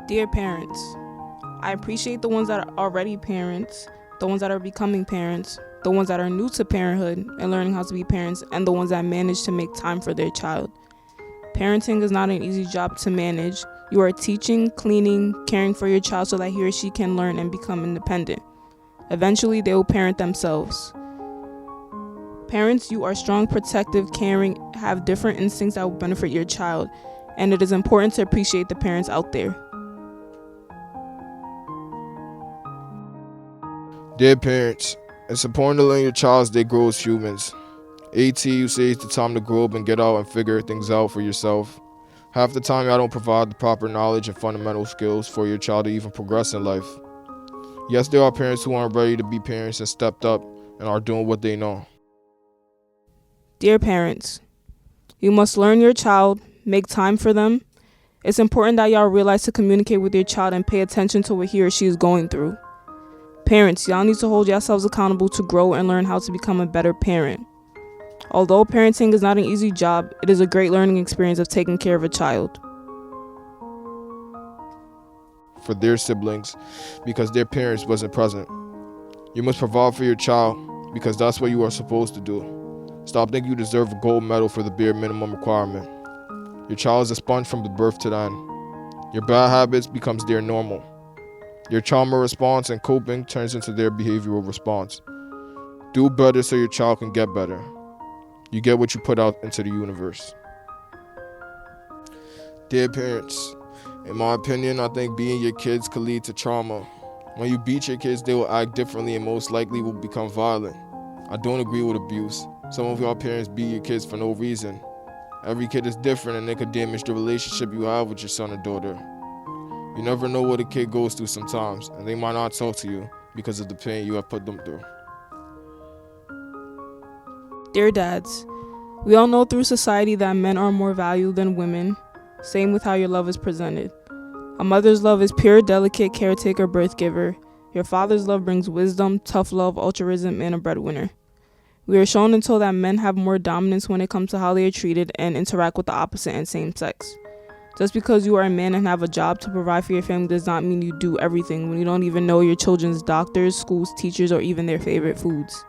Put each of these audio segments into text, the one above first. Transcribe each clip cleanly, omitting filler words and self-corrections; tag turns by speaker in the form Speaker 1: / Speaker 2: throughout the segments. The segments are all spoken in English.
Speaker 1: Dear parents, I appreciate the ones that are already parents, the ones that are becoming parents, the ones that are new to parenthood and learning how to be parents, and the ones that manage to make time for their child. Parenting is not an easy job to manage. You are teaching, cleaning, caring for your child so that he or she can learn and become independent. Eventually, they will parent themselves. Parents, you are strong, protective, caring, have different instincts that will benefit your child, and it is important to appreciate the parents out there.
Speaker 2: Dear parents, it's important to learn your child as they grow as humans. You say it's the time to grow up and get out and figure things out for yourself. Half the time, y'all don't provide the proper knowledge and fundamental skills for your child to even progress in life. Yes, there are parents who aren't ready to be parents and stepped up and are doing what they know.
Speaker 1: Dear parents, you must learn your child, make time for them. It's important that y'all realize to communicate with your child and pay attention to what he or she is going through. Parents, y'all need to hold yourselves accountable to grow and learn how to become a better parent. Although parenting is not an easy job, it is a great learning experience of taking care of a child.
Speaker 2: For their siblings, because their parents wasn't present. You must provide for your child, because that's what you are supposed to do. Stop thinking you deserve a gold medal for the bare minimum requirement. Your child is a sponge from the birth to the end. Your bad habits becomes their normal. Your trauma response and coping turns into their behavioral response. Do better so your child can get better. You get what you put out into the universe. Dear parents, in my opinion, I think beating your kids could lead to trauma. When you beat your kids, they will act differently and most likely will become violent. I don't agree with abuse. Some of y'all parents beat your kids for no reason. Every kid is different and it could damage the relationship you have with your son or daughter. You never know what a kid goes through sometimes, and they might not talk to you because of the pain you have put them through.
Speaker 1: Dear dads, we all know through society that men are more valued than women. Same with how your love is presented. A mother's love is pure, delicate, caretaker, birth giver. Your father's love brings wisdom, tough love, altruism, and a breadwinner. We are shown and told that men have more dominance when it comes to how they are treated and interact with the opposite and same sex. Just because you are a man and have a job to provide for your family does not mean you do everything when you don't even know your children's doctors, schools, teachers, or even their favorite foods.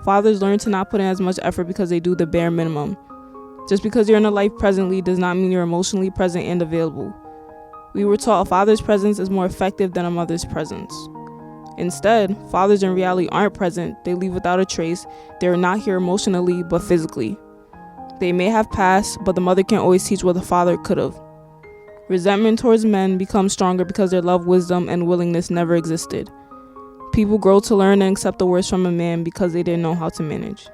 Speaker 1: Fathers learn to not put in as much effort because they do the bare minimum. Just because you're in a life presently does not mean you're emotionally present and available. We were taught a father's presence is more effective than a mother's presence. Instead, fathers in reality aren't present, they leave without a trace, they are not here emotionally but physically. They may have passed, but the mother can't always teach what the father could have. Resentment towards men becomes stronger because their love, wisdom, and willingness never existed. People grow to learn and accept the worst from a man because they didn't know how to manage.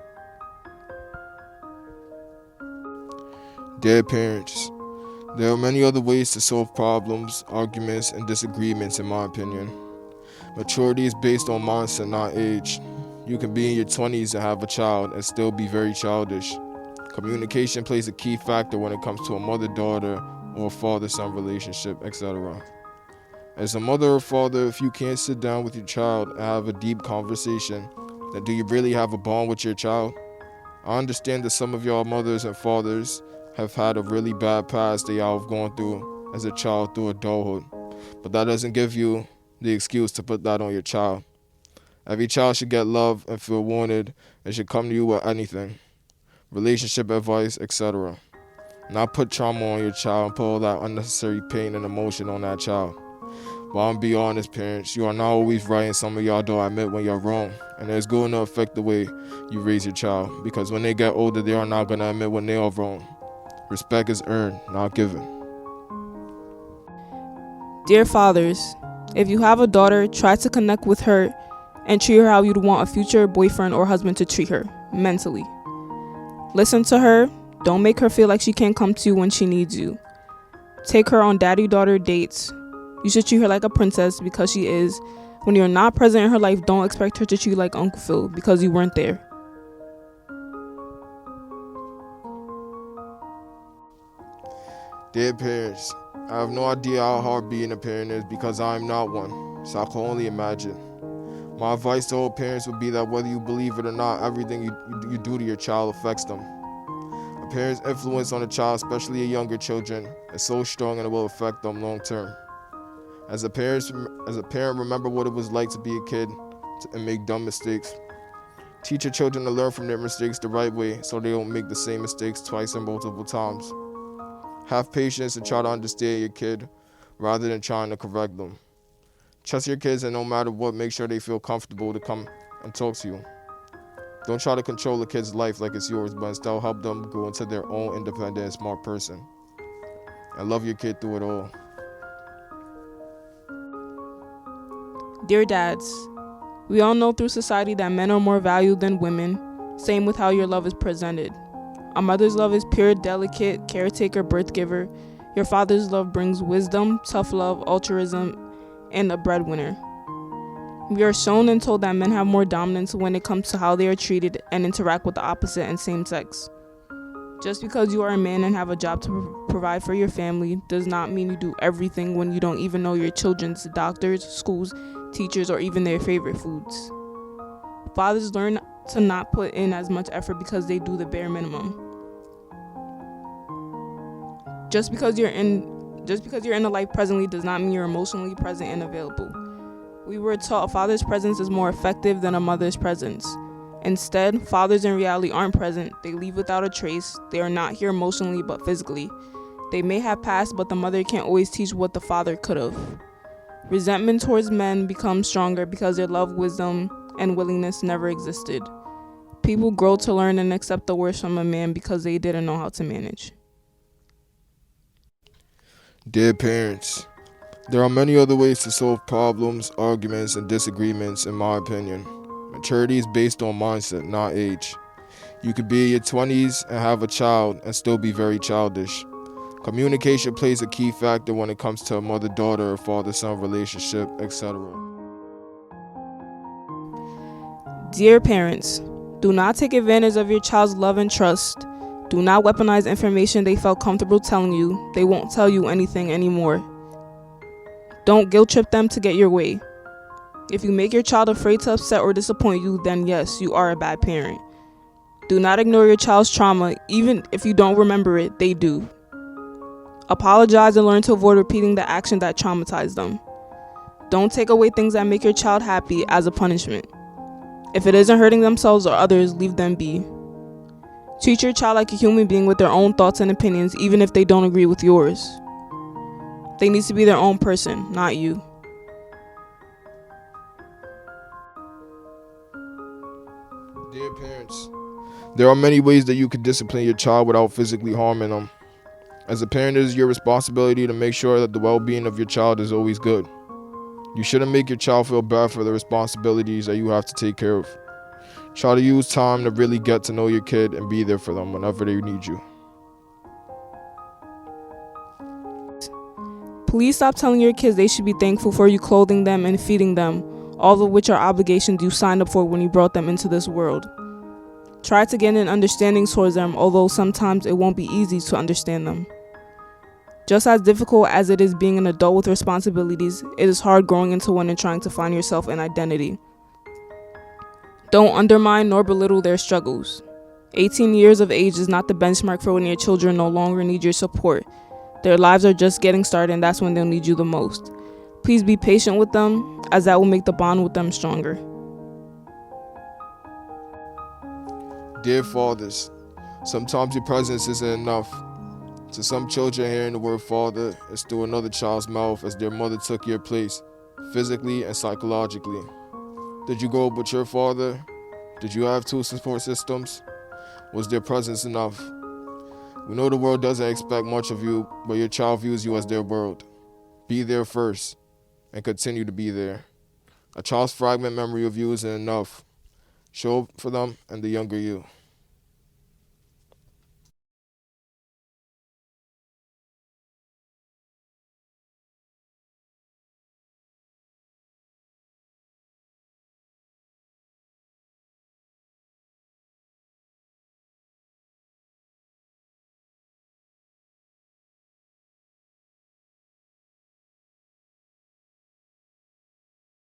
Speaker 2: Dear parents, there are many other ways to solve problems, arguments, and disagreements in my opinion. Maturity is based on mindset, not age. You can be in your 20s and have a child and still be very childish. Communication plays a key factor when it comes to a mother-daughter or a father-son relationship, etc. As a mother or father, if you can't sit down with your child and have a deep conversation, then do you really have a bond with your child? I understand that some of y'all mothers and fathers have had a really bad past that y'all have gone through as a child through adulthood, but that doesn't give you the excuse to put that on your child. Every child should get love and feel wanted and should come to you with anything. Relationship advice, etc. Not put trauma on your child and put all that unnecessary pain and emotion on that child. But I'm be honest, parents, you are not always right, and some of y'all don't admit when you're wrong. And it's going to affect the way you raise your child, because when they get older, they are not going to admit when they are wrong. Respect is earned, not given.
Speaker 1: Dear fathers, if you have a daughter, try to connect with her and treat her how you'd want a future boyfriend or husband to treat her, mentally. Listen to her. Don't make her feel like she can't come to you when she needs you. Take her on daddy-daughter dates. You should treat her like a princess because she is. When you're not present in her life, don't expect her to treat you like Uncle Phil because you weren't there.
Speaker 2: Dear parents, I have no idea how hard being a parent is because I am not one, so I can only imagine. My advice to all parents would be that whether you believe it or not, everything you do to your child affects them. A parent's influence on a child, especially a younger children, is so strong and it will affect them long term. As a parent, remember what it was like to be a kid and make dumb mistakes. Teach your children to learn from their mistakes the right way so they don't make the same mistakes twice and multiple times. Have patience and try to understand your kid rather than trying to correct them. Trust your kids, and no matter what, make sure they feel comfortable to come and talk to you. Don't try to control a kid's life like it's yours, but instead help them grow into their own independent and smart person. And love your kid through it all.
Speaker 1: Dear dads, we all know through society that men are more valued than women, same with how your love is presented. A mother's love is pure, delicate, caretaker, birth giver. Your father's love brings wisdom, tough love, altruism, and a breadwinner. We are shown and told that men have more dominance when it comes to how they are treated and interact with the opposite and same sex. Just because you are a man and have a job to provide for your family does not mean you do everything when you don't even know your children's doctors, schools, teachers, or even their favorite foods. Fathers learn to not put in as much effort because they do the bare minimum. Just because you're in a life presently does not mean you're emotionally present and available. We were taught a father's presence is more effective than a mother's presence. Instead, fathers in reality aren't present. They leave without a trace. They are not here emotionally but physically. They may have passed, but the mother can't always teach what the father could have. Resentment towards men becomes stronger because their love, wisdom, and willingness never existed. People grow to learn and accept the worst from a man because they didn't know how to manage.
Speaker 2: Dear parents, there are many other ways to solve problems, arguments, and disagreements, in my opinion. Maturity is based on mindset, not age. You could be in your 20s and have a child and still be very childish. Communication plays a key factor when it comes to a mother-daughter or father-son relationship, etc.
Speaker 1: Dear parents, do not take advantage of your child's love and trust. Do not weaponize information they felt comfortable telling you. They won't tell you anything anymore. Don't guilt trip them to get your way. If you make your child afraid to upset or disappoint you, then yes, you are a bad parent. Do not ignore your child's trauma, even if you don't remember it, they do. Apologize and learn to avoid repeating the action that traumatized them. Don't take away things that make your child happy as a punishment. If it isn't hurting themselves or others, leave them be. Treat your child like a human being with their own thoughts and opinions, even if they don't agree with yours. They need to be their own person, not you.
Speaker 2: Dear parents, there are many ways that you can discipline your child without physically harming them. As a parent, it is your responsibility to make sure that the well-being of your child is always good. You shouldn't make your child feel bad for the responsibilities that you have to take care of. Try to use time to really get to know your kid and be there for them whenever they need you.
Speaker 1: Please stop telling your kids they should be thankful for you clothing them and feeding them, all of which are obligations you signed up for when you brought them into this world. Try to gain an understanding towards them, although sometimes it won't be easy to understand them. Just as difficult as it is being an adult with responsibilities, it is hard growing into one and trying to find yourself an identity. Don't undermine nor belittle their struggles. 18 years of age is not the benchmark for when your children no longer need your support. Their lives are just getting started, and that's when they'll need you the most. Please be patient with them, as that will make the bond with them stronger.
Speaker 2: Dear fathers, sometimes your presence isn't enough. To some children, hearing the word father is through another child's mouth as their mother took your place, physically and psychologically. Did you grow up with your father? Did you have two support systems? Was their presence enough? We know the world doesn't expect much of you, but your child views you as their world. Be there first, and continue to be there. A child's fragment memory of you isn't enough. Show up for them and the younger you.